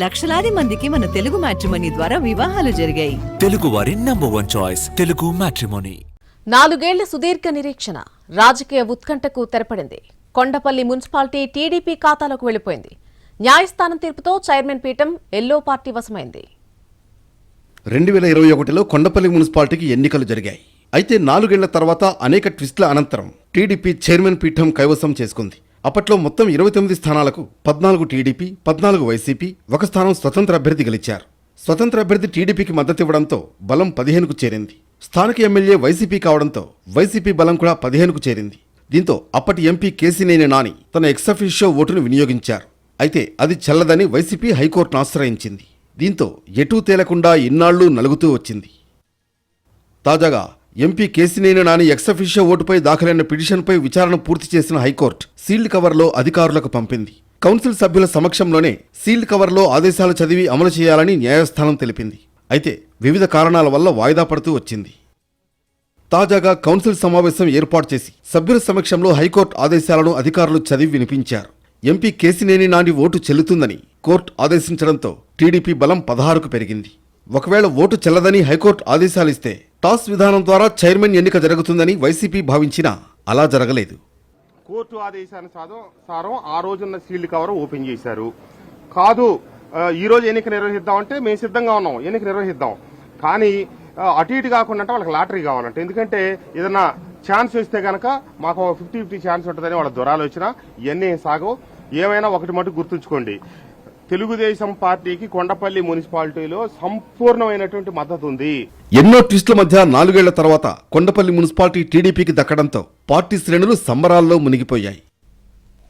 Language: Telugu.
లక్షలాది మందికి మన తెలుగు మ్యాట్రిమోనీ ద్వారా వివాహాలు జరిగాయి. తెలుగు వారి నంబర్ 1 చాయిస్ తెలుగు మ్యాట్రిమోనీ. 4 ఏళ్ల సుదీర్ఘ నిరీక్షణ రాజకీయ ఉత్కంఠకు తెరపడింది. కొండపల్లి మున్సిపాలిటీ టీడీపీ ఖాతాలోకి వెళ్లిపోయింది. న్యాయస్థానం తీర్పుతో చైర్మన్ పీఠం ఎల్లో పార్టీ వశమైంది. 2021లో కొండపల్లి మున్సిపాలిటీకి ఎన్నికలు జరిగాయి. అయితే 4 ఏళ్ల తర్వాత అనేక ట్విస్టుల అనంతరం టీడీపీ చైర్మన్ పీఠం కైవసం చేసుకుంది. అప్పట్లో మొత్తం 29 స్థానాలకు 14 టీడీపీ, 14 వైసీపీ, 1 స్థానం స్వతంత్ర అభ్యర్థి గెలిచారు. స్వతంత్ర అభ్యర్థి టీడీపీకి మద్దతివ్వడంతో బలం 15కు చేరింది. స్థానిక ఎమ్మెల్యే వైసీపీ కావడంతో వైసీపీ బలం కూడా 15కు చేరింది. దీంతో అప్పటి ఎంపీ కేశినేని నాని తన ఎక్సఫిషియో ఓటును వినియోగించారు. అయితే అది చెల్లదని వైసీపీ హైకోర్టును ఆశ్రయించింది. దీంతో ఎటూ తేలకుండా ఇన్నాళ్లు నలుగుతూ వచ్చింది. తాజాగా ఎంపీ కేశినేని నాని ఎక్సఫిషియో ఓటుపై దాఖలైన పిటిషన్పై విచారణ పూర్తి చేసిన హైకోర్టు సీల్డ్ కవర్లో అధికారులకు పంపింది. కౌన్సిల్ సభ్యుల సమక్షంలోనే సీల్డ్ కవర్లో ఆదేశాలు చదివి అమలు చేయాలని న్యాయస్థానం తెలిపింది. అయితే వివిధ కారణాల వల్ల వాయిదా పడుతూ వచ్చింది. తాజాగా కౌన్సిల్ సమావేశం ఏర్పాటు చేసి సభ్యుల సమక్షంలో హైకోర్టు ఆదేశాలను అధికారులు చదివి వినిపించారు. ఎంపీ కేశినేని నాని ఓటు చెల్లుతుందని కోర్టు ఆదేశించడంతో టీడీపీ బలం 16కు పెరిగింది. ఒకవేళ ఓటు చెల్లదని హైకోర్టు ఆదేశాలిస్తే టాస్ విధానం ద్వారా చైర్మన్ ఎన్నిక జరుగుతుందని వైసీపీ భావించినా అలా జరగలేదు. కోర్టు ఆదేశానుసారం ఆ రోజున్న సీల్డ్ కవర్ ఓపెన్ చేశారు. కాదు ఈ రోజు ఎన్నిక నిర్వహిద్దామంటే మేము సిద్ధంగా ఉన్నాం, ఎన్నిక నిర్వహిద్దాం. కానీ అటు ఇటు కాకుండా వాళ్ళకి లాటరీ కావాలంటే, ఎందుకంటే ఏదన్నా ఛాన్స్ వస్తే కనుక మాకు 50-50 ఛాన్స్ ఉంటుందని వాళ్ళ దొరాలోచన. ఇవన్నీ సాగవు. ఏమైనా ఒకటి మటు గుర్తుంచుకోండి, తెలుగుదేశం పార్టీకి కొండపల్లి మున్సిపాలిటీలో సంపూర్ణమైనటువంటి మద్దతు ఉంది. ఎన్నో ట్విస్టుల మధ్య 4 ఏళ్ల తర్వాత కొండపల్లి మున్సిపాలిటీ టీడీపీకి దక్కడంతో పార్టీ శ్రేణులు సంబరాల్లో మునిగిపోయాయి.